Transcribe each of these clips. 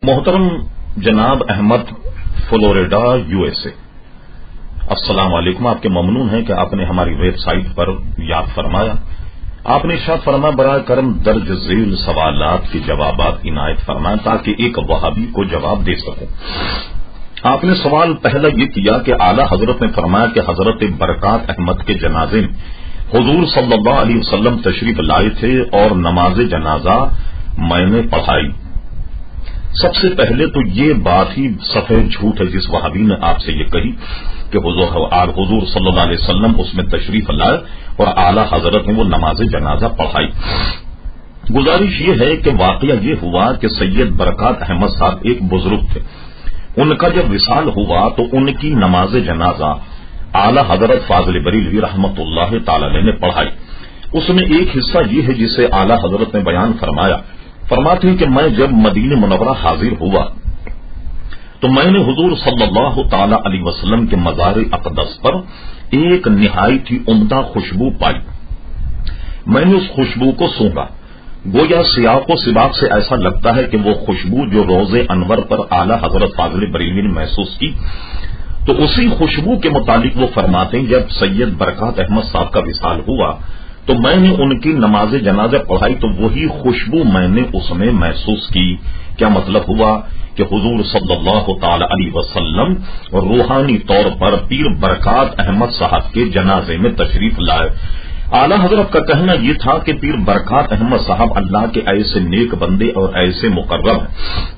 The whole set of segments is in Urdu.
محترم جناب Ahmed Florida U S A, السلام علیکم۔ آپ کے ممنون ہیں کہ آپ نے ہماری ویب سائٹ پر یاد فرمایا۔ آپ نے ارشاد فرمایا برائے کرم درج ذیل سوالات کے جوابات عنایت فرمائیں تاکہ ایک وہابی کو جواب دے سکوں۔ آپ نے سوال پہلا یہ کیا کہ اعلی حضرت نے فرمایا کہ حضرت برکات احمد کے جنازے میں حضور صلی اللہ علیہ وسلم تشریف لائے تھے اور نماز جنازہ میں نے پڑھائی۔ سب سے پہلے تو یہ بات ہی سفید جھوٹ ہے جس وہابی نے آپ سے یہ کہی کہ حضور صلی اللہ علیہ وسلم اس میں تشریف لائے اور اعلی حضرت نے وہ نماز جنازہ پڑھائی۔ گزارش یہ ہے کہ واقعہ یہ ہوا کہ سید برکات احمد صاحب ایک بزرگ تھے، ان کا جب وصال ہوا تو ان کی نماز جنازہ اعلی حضرت فاضل بریلوی رحمت اللہ تعالی علیہ نے پڑھائی۔ اس میں ایک حصہ یہ ہے جسے اعلی حضرت نے بیان فرمایا، فرماتے ہیں کہ میں جب مدینہ منورہ حاضر ہوا تو میں نے حضور صلی اللہ تعالی علیہ وسلم کے مزار اقدس پر ایک نہایت ہی عمدہ خوشبو پائی۔ میں نے اس خوشبو کو سونگا، گویا سیاق و سباق سے ایسا لگتا ہے کہ وہ خوشبو جو روز انور پر اعلی حضرت فاضل بریلوی نے محسوس کی، تو اسی خوشبو کے متعلق وہ فرماتے ہیں جب سید برکات احمد صاحب کا وصال ہوا تو میں نے ان کی نماز جنازہ پڑھائی تو وہی خوشبو میں نے اس میں محسوس کی۔ کیا مطلب ہوا کہ حضور صلی اللہ تعالی علیہ وسلم روحانی طور پر پیر برکات احمد صاحب کے جنازے میں تشریف لائے۔ اعلی حضرت کا کہنا یہ تھا کہ پیر برکات احمد صاحب اللہ کے ایسے نیک بندے اور ایسے مقرب ہیں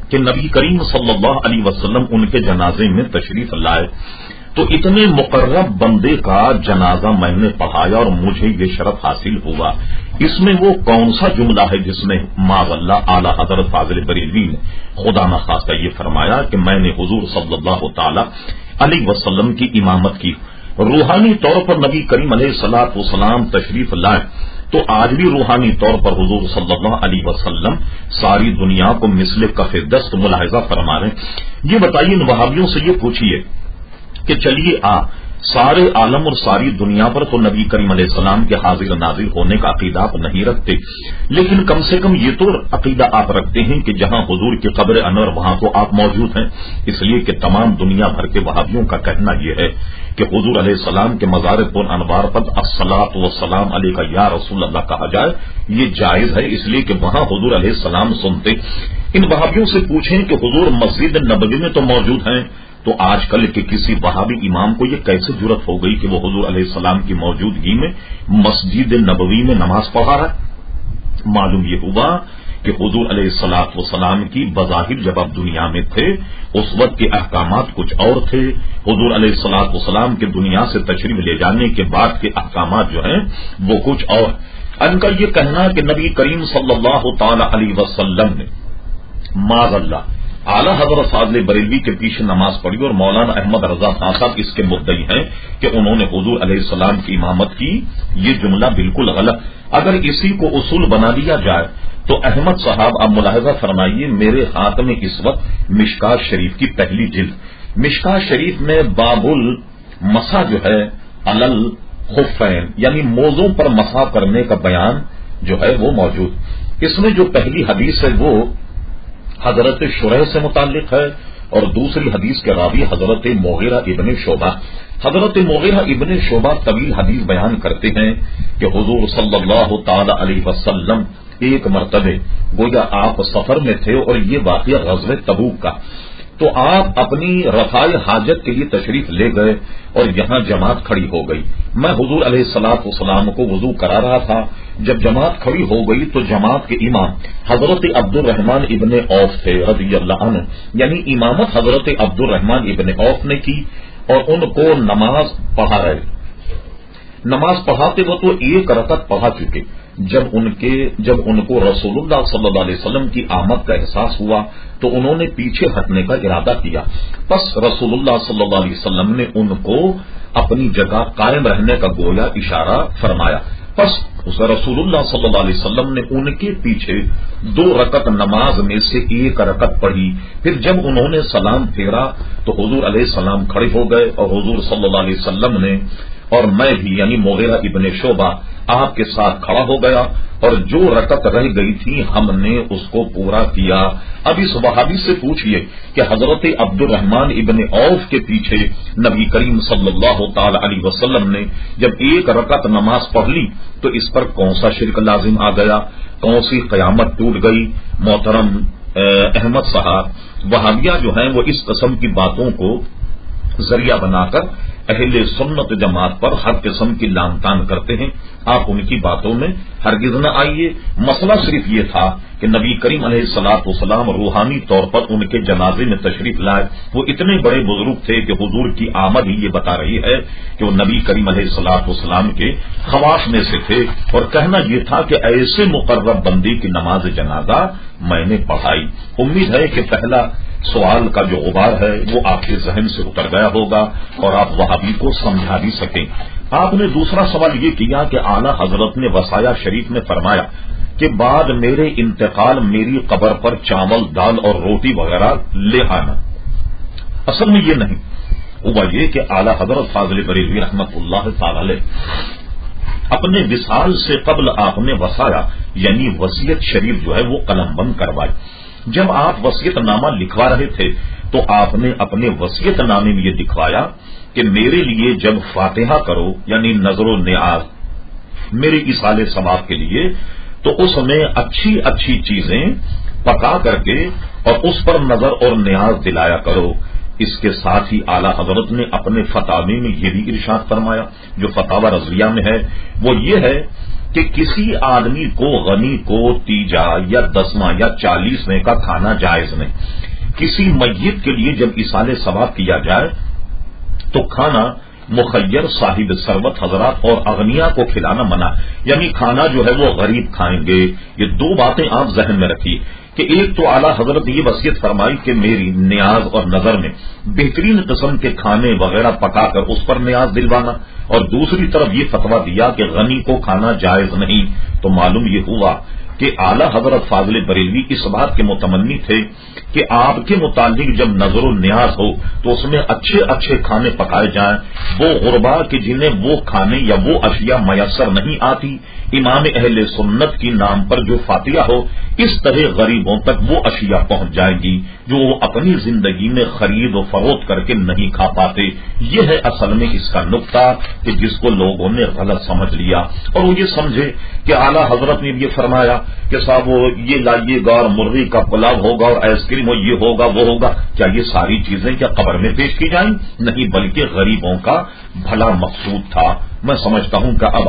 کہ نبی کریم صلی اللہ علیہ وسلم ان کے جنازے میں تشریف لائے، تو اتنے مقرب بندے کا جنازہ میں نے پڑھایا اور مجھے یہ شرف حاصل ہوا۔ اس میں وہ کون سا جملہ ہے جس میں معاذ اللہ اعلی حضرت فاضل بریلوی نے خدا نخواستہ یہ فرمایا کہ میں نے حضور صلی اللہ تعالی علیہ وسلم کی امامت کی، روحانی طور پر نبی کریم علیہ الصلوۃ والسلام تشریف لائے، تو آج بھی روحانی طور پر حضور صلی اللہ علیہ وسلم ساری دنیا کو مثل کف دست ملاحظہ فرما رہے ہیں۔ یہ بتائیے ان وہابیوں سے یہ پوچھیے کہ چلیے سارے عالم اور ساری دنیا پر تو نبی کریم علیہ السلام کے حاضر ناظر ہونے کا عقیدہ آپ نہیں رکھتے، لیکن کم سے کم یہ تو عقیدہ آپ رکھتے ہیں کہ جہاں حضور کی قبر انور وہاں تو آپ موجود ہیں، اس لیے کہ تمام دنیا بھر کے وہابیوں کا کہنا یہ ہے کہ حضور علیہ السلام کے مزار پر انوار پر الصلاۃ والسلام علیک یا رسول اللہ کہا جائے یہ جائز ہے، اس لیے کہ وہاں حضور علیہ السلام سنتے۔ ان وہابیوں سے پوچھیں کہ حضور مسجد نبوی میں تو موجود ہیں، تو آج کل کے کسی وہابی امام کو یہ کیسے جرأت ہو گئی کہ وہ حضور علیہ السلام کی موجودگی میں مسجد نبوی میں نماز پڑھا رہا ہے؟ معلوم یہ ہوا کہ حضور علیہ الصلوۃ والسلام کی بظاہر جب آپ دنیا میں تھے اس وقت کے احکامات کچھ اور تھے، حضور علیہ الصلوۃ والسلام کے دنیا سے تشریف لے جانے کے بعد کے احکامات جو ہیں وہ کچھ اور۔ ان کا یہ کہنا کہ نبی کریم صلی اللہ تعالی علیہ وسلم نے معاذ اللہ اعلی حضرت فاضل بریلوی کے پیچھے نماز پڑھی اور مولانا احمد رضا صاحب اس کے مدعی ہیں کہ انہوں نے حضور علیہ السلام کی امامت کی، یہ جملہ بالکل غلط۔ اگر اسی کو اصول بنا لیا جائے تو احمد صاحب آپ ملاحظہ فرمائیے میرے ہاتھ میں اس وقت مشکات شریف کی پہلی جلد، مشکات شریف میں باب المسح جو ہے علل خفین یعنی موزوں پر مسح کرنے کا بیان جو ہے وہ موجود۔ اس میں جو پہلی حدیث ہے وہ حضرت شریح سے متعلق ہے اور دوسری حدیث کے راوی حضرت مغیرہ ابن شعبہ۔ حضرت مغیرہ ابن شعبہ طویل حدیث بیان کرتے ہیں کہ حضور صلی اللہ تعالی علیہ وسلم ایک مرتبہ گویا آپ سفر میں تھے اور یہ واقعہ غزوہ تبوک کا، تو آپ اپنی رفع حاجت کے لیے تشریف لے گئے اور یہاں جماعت کھڑی ہو گئی۔ میں حضور علیہ الصلوۃ والسلام کو وضو کرا رہا تھا، جب جماعت کھڑی ہو گئی تو جماعت کے امام حضرت عبد الرحمن ابن عوف تھے رضی اللہ عنہ، یعنی امامت حضرت عبد الرحمن ابن عوف نے کی اور ان کو نماز پڑھا رہے۔ نماز پڑھاتے وہ تو ایک رکعت پڑھا چکے، جب ان کو رسول اللہ صلی اللہ علیہ وسلم کی آمد کا احساس ہوا تو انہوں نے پیچھے ہٹنے کا ارادہ کیا، پس رسول اللہ صلی اللہ علیہ وسلم نے ان کو اپنی جگہ قائم رہنے کا گویا اشارہ فرمایا، پس رسول اللہ صلی اللہ علیہ وسلم نے ان کے پیچھے 2 رکعت نماز میں سے ایک رکعت پڑھی۔ پھر جب انہوں نے سلام پھیرا تو حضور علیہ السلام کھڑے ہو گئے اور حضور صلی اللہ علیہ وسلم نے اور میں بھی یعنی مغیرہ ابن شعبہ آپ کے ساتھ کھڑا ہو گیا اور جو رکعت رہ گئی تھی ہم نے اس کو پورا کیا۔ اب اس وہابی سے پوچھئے کہ حضرت عبد الرحمن ابن عوف کے پیچھے نبی کریم صلی اللہ تعالی علیہ وسلم نے جب ایک رکعت نماز پڑھ لی تو اس پر کون سا شرک لازم آ گیا، کون سی قیامت ٹوٹ گئی؟ محترم احمد صاحب، وہابیہ جو ہیں وہ اس قسم کی باتوں کو ذریعہ بنا کر اہل سنت جماعت پر ہر قسم کی لان تان کرتے ہیں۔ آپ ان کی باتوں میں ہرگز نہ آئیے۔ مسئلہ صرف یہ تھا کہ نبی کریم علیہ الصلوۃ والسلام روحانی طور پر ان کے جنازے میں تشریف لائے۔ وہ اتنے بڑے بزرگ تھے کہ حضور کی آمد ہی یہ بتا رہی ہے کہ وہ نبی کریم علیہ الصلوۃ والسلام کے خواص میں سے تھے، اور کہنا یہ تھا کہ ایسے مقرب بندی کی نماز جنازہ میں نے پڑھائی۔ امید ہے کہ پہلا سوال کا جو غبار ہے وہ آپ کے ذہن سے اتر گیا ہوگا اور آپ وہابی کو سمجھا بھی سکیں۔ آپ نے دوسرا سوال یہ کیا کہ اعلی حضرت نے وصایا شریف میں فرمایا کہ بعد میرے انتقال میری قبر پر چاول دال اور روٹی وغیرہ لے آنا۔ اصل میں یہ نہیں ہوا، یہ کہ اعلی حضرت فاضل بریلوی رحمت اللہ تعالی علیہ اپنے وصال سے قبل آپ نے وصایا یعنی وصیت شریف جو ہے وہ قلم بند کروائی۔ جب آپ وصیت نامہ لکھوا رہے تھے تو آپ نے اپنے وصیت نامے میں یہ لکھوایا کہ میرے لیے جب فاتحہ کرو یعنی نظر و نیاز میرے ایصال ثواب کے لیے تو اس میں اچھی اچھی چیزیں پکا کر کے اور اس پر نظر اور نیاز دلایا کرو۔ اس کے ساتھ ہی اعلی حضرت نے اپنے فتاوی میں یہ بھی ارشاد فرمایا جو فتاوی رضویہ میں ہے، وہ یہ ہے کہ کسی آدمی کو غنی کو تیجا یا 10واں یا 40ویں کا کھانا جائز نہیں۔ کسی میت کے لیے جب ایصال ثواب کیا جائے تو کھانا مخیر صاحب ثروت حضرات اور اغنیا کو کھلانا منع، یعنی کھانا جو ہے وہ غریب کھائیں گے۔ یہ دو باتیں آپ ذہن میں رکھیے کہ ایک تو اعلیٰ حضرت یہ وصیت فرمائی کہ میری نیاز اور نظر میں بہترین قسم کے کھانے وغیرہ پکا کر اس پر نیاز دلوانا، اور دوسری طرف یہ فتویٰ دیا کہ غنی کو کھانا جائز نہیں۔ تو معلوم یہ ہوا کہ اعلیٰ حضرت فاضل بریلوی اس بات کے متمنی تھے کہ آپ کے متعلق جب نظر و نیاز ہو تو اس میں اچھے اچھے کھانے پکائے جائیں، وہ غربا کہ جنہیں وہ کھانے یا وہ اشیاء میسر نہیں آتی، امام اہل سنت کی نام پر جو فاتحہ ہو اس طرح غریبوں تک وہ اشیاء پہنچ جائیں گی جو وہ اپنی زندگی میں خرید و فروخت کر کے نہیں کھا پاتے۔ یہ ہے اصل میں اس کا نقطہ کہ جس کو لوگوں نے غلط سمجھ لیا، اور وہ یہ سمجھے کہ اعلیٰ حضرت نے یہ فرمایا کہ صاحب وہ یہ لائیے گا اور مرغی کا پلاؤ ہوگا اور آئس کریم ہو، یہ ہوگا وہ ہوگا۔ کیا یہ ساری چیزیں کیا قبر میں پیش کی جائیں؟ نہیں، بلکہ غریبوں کا بھلا مقصود تھا۔ میں سمجھتا ہوں کہ اب